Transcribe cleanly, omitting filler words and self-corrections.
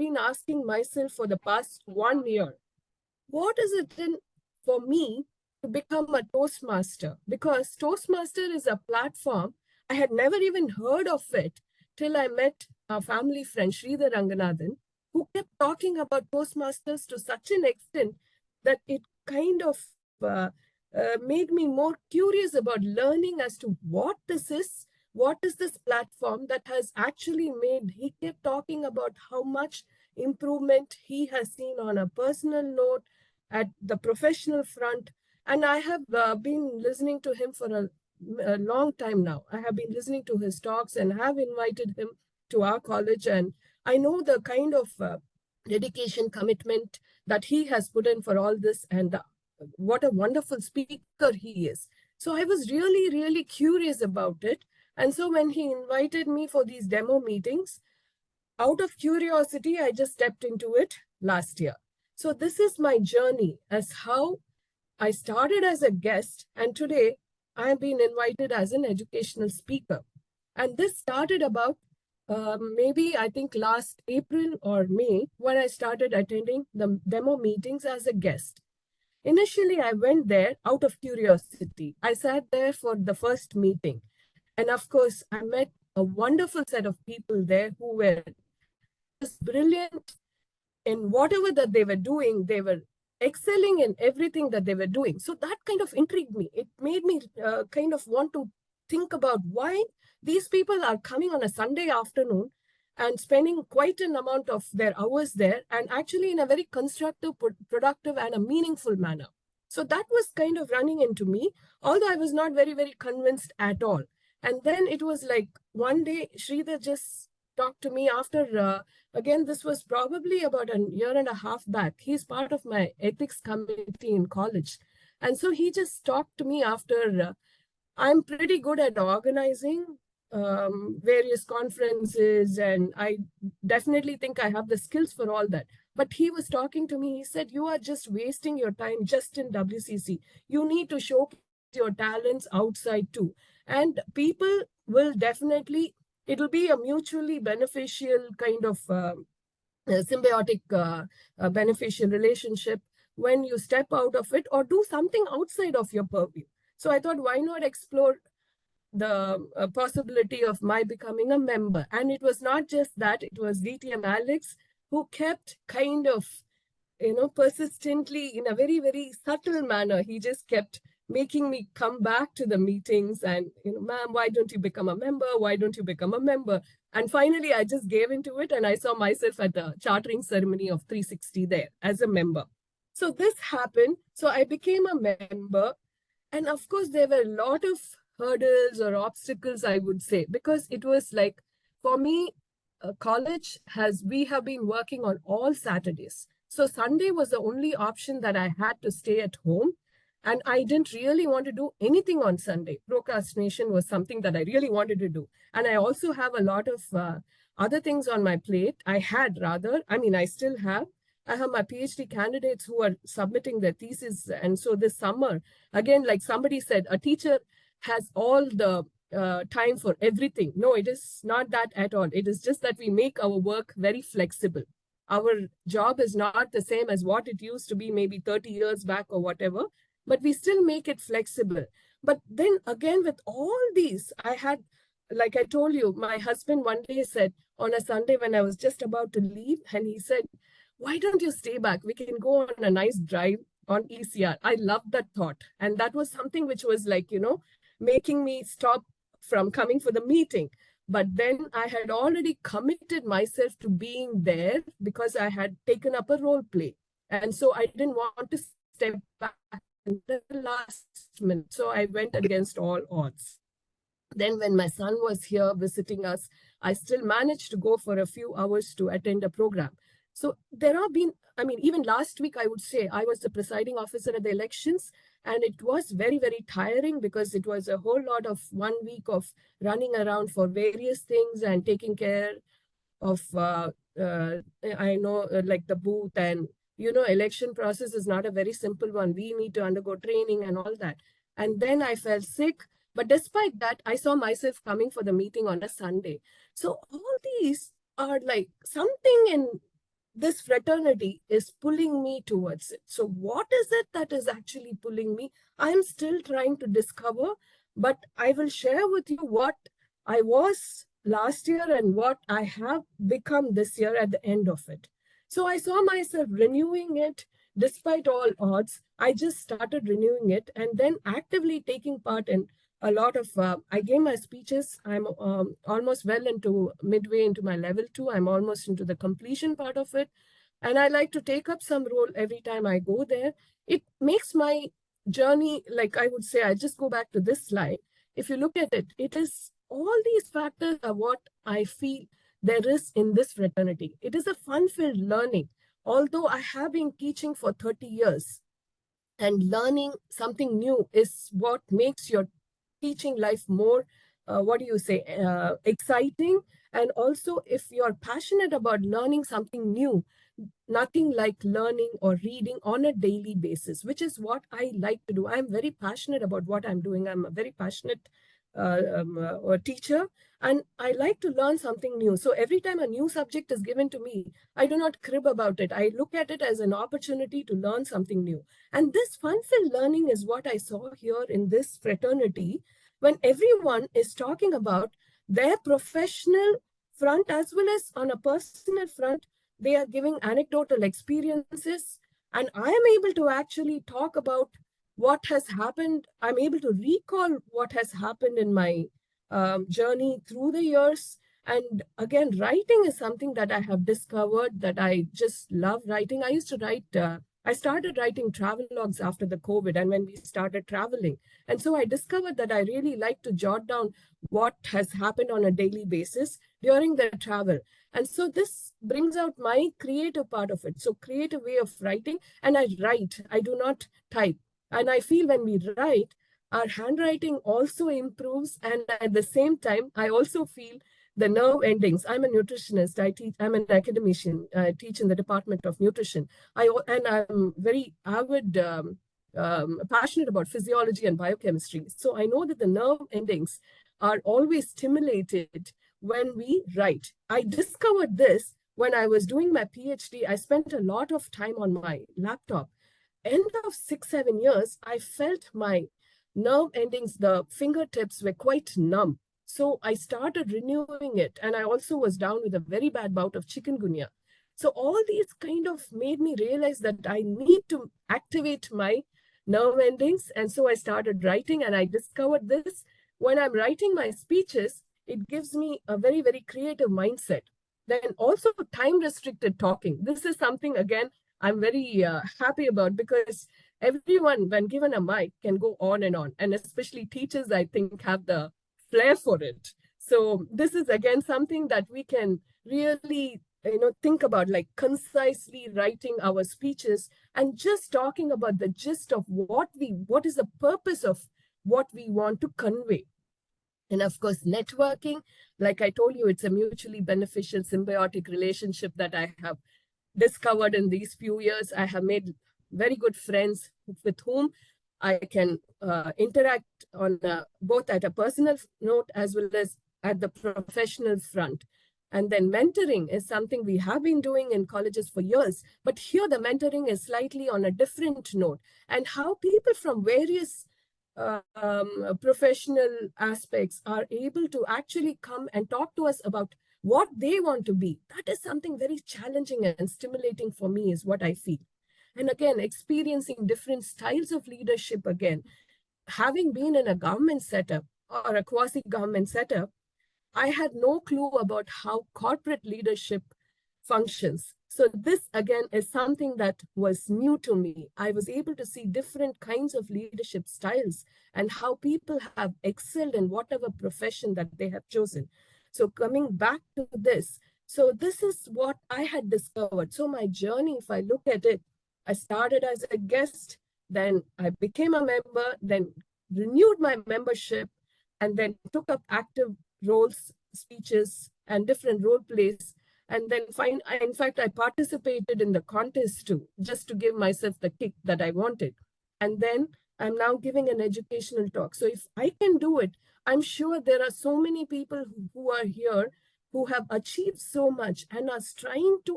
been asking myself for the past 1 year, what is it in for me to become a Toastmaster? Because Toastmaster is a platform, I had never even heard of it till I met a family friend, Sridhar Ranganathan, who kept talking about Toastmasters to such an extent that it kind of made me more curious about learning as to what this is. What is this platform that has actually made? He kept talking about how much improvement he has seen on a personal note, at the professional front. And I have been listening to him for a long time now. I have been listening to his talks and have invited him to our college. And I know the kind of dedication, commitment that he has put in for all this, and what a wonderful speaker he is. So I was really, really curious about it. And so when he invited me for these demo meetings, out of curiosity, I just stepped into it last year. So this is my journey as how I started as a guest, and today I have been invited as an educational speaker. And this started about maybe I think last April or May, when I started attending the demo meetings as a guest. Initially, I went there out of curiosity. I sat there for the first meeting. And of course, I met a wonderful set of people there who were just brilliant in whatever that they were doing. They were excelling in everything that they were doing. So that kind of intrigued me. It made me kind of want to think about why these people are coming on a Sunday afternoon and spending quite an amount of their hours there, and actually in a very constructive, productive, and a meaningful manner. So that was kind of running into me, although I was not very, very convinced at all. And then it was like one day, Sridhar just talked to me after, again, this was probably about a year and a half back. He's part of my ethics committee in college. And so he just talked to me after, I'm pretty good at organizing various conferences, and I definitely think I have the skills for all that. But he was talking to me, he said, you are just wasting your time just in WCC. You need to showcase your talents outside too. And people will definitely, it'll be a mutually beneficial kind of symbiotic beneficial relationship when you step out of it or do something outside of your purview. So I thought, why not explore the possibility of my becoming a member? And it was not just that, it was DTM Alex who kept kind of, persistently, in a very, very subtle manner, he just kept making me come back to the meetings and, ma'am, why don't you become a member? Why don't you become a member? And finally, I just gave into it, and I saw myself at the chartering ceremony of 360 there as a member. So this happened. So I became a member. And of course, there were a lot of hurdles or obstacles, I would say, because it was like, for me, we have been working on all Saturdays. So Sunday was the only option that I had to stay at home. And I didn't really want to do anything on Sunday. Procrastination was something that I really wanted to do. And I also have a lot of other things on my plate. I still have. I have my PhD candidates who are submitting their thesis. And so this summer, again, like somebody said, a teacher has all the time for everything. No, it is not that at all. It is just that we make our work very flexible. Our job is not the same as what it used to be maybe 30 years back or whatever, but we still make it flexible. But then again, with all these, I had, like I told you, my husband one day said on a Sunday when I was just about to leave, and he said, why don't you stay back? We can go on a nice drive on ECR. I loved that thought. And that was something which was like, making me stop from coming for the meeting. But then I had already committed myself to being there because I had taken up a role play. And so I didn't want to step back in the last minute. So I went against all odds. Then when my son was here visiting us, I still managed to go for a few hours to attend a program. So there have been, even last week, I would say, I was the presiding officer at the elections, and it was very, very tiring because it was a whole lot of 1 week of running around for various things and taking care of, like the booth, and, election process is not a very simple one. We need to undergo training and all that. And then I felt sick. But despite that, I saw myself coming for the meeting on a Sunday. So all these are like something in this fraternity is pulling me towards it. So, what is it that is actually pulling me? I'm still trying to discover, but I will share with you what I was last year and what I have become this year at the end of it. So, I saw myself renewing it despite all odds. I just started renewing it and then actively taking part in a lot of I gave my speeches. I'm almost well into midway into my level 2. I'm almost into the completion part of it, and I like to take up some role every time I go there. It makes my journey, like I would say, I just go back to this slide. If you look at it, it is all these factors are what I feel there is in this fraternity. It is a fun-filled learning. Although I have been teaching for 30 years, and learning something new is what makes your teaching life more, what do you say, exciting. And also, if you're passionate about learning something new, nothing like learning or reading on a daily basis, which is what I like to do. I'm very passionate about what I'm doing. I'm a very passionate teacher, and I like to learn something new. So every time a new subject is given to me, I do not crib about it. I look at it as an opportunity to learn something new. And this fun-filled learning is what I saw here in this fraternity, when everyone is talking about their professional front as well as on a personal front. They are giving anecdotal experiences, and I am able to actually talk about what has happened. I'm able to recall what has happened in my journey through the years. And again, writing is something that I have discovered that I just love writing. I used to write, I started writing travel logs after the COVID and when we started traveling. And so I discovered that I really like to jot down what has happened on a daily basis during the travel. And so this brings out my creative part of it. So creative way of writing, and I write, I do not type. And I feel when we write, our handwriting also improves. And at the same time, I also feel the nerve endings. I'm a nutritionist. I'm an academician. I teach in the Department of Nutrition. And I'm very avid, passionate about physiology and biochemistry. So I know that the nerve endings are always stimulated when we write. I discovered this when I was doing my PhD. I spent a lot of time on my laptop. End of 6, 7 years, I felt my nerve endings, the fingertips were quite numb. So I started renewing it. And I also was down with a very bad bout of chikungunya. So all these kind of made me realize that I need to activate my nerve endings. And so I started writing, and I discovered this. When I'm writing my speeches, it gives me a very, very creative mindset. Then also time restricted talking. This is something, again, I'm very happy about, because everyone, when given a mic, can go on and on. And especially teachers, I think, have the flair for it. So this is, again, something that we can really, think about, like concisely writing our speeches and just talking about the gist of what is the purpose of what we want to convey. And of course, networking, like I told you, it's a mutually beneficial symbiotic relationship that I have discovered in these few years. I have made very good friends with whom I can interact on both at a personal note as well as at the professional front. And then mentoring is something we have been doing in colleges for years, but here the mentoring is slightly on a different note, and how people from various professional aspects are able to actually come and talk to us about what they want to be. That is something very challenging and stimulating for me, is what I feel. And again, experiencing different styles of leadership, again, having been in a government setup or a quasi-government setup, I had no clue about how corporate leadership functions. So this, again, is something that was new to me. I was able to see different kinds of leadership styles and how people have excelled in whatever profession that they have chosen. So coming back to this, so this is what I had discovered. So my journey, if I look at it, I started as a guest, then I became a member, then renewed my membership, and then took up active roles, speeches, and different role plays. And then in fact, I participated in the contest too, just to give myself the kick that I wanted. And then I'm now giving an educational talk. So if I can do it, I'm sure there are so many people who are here who have achieved so much and are trying to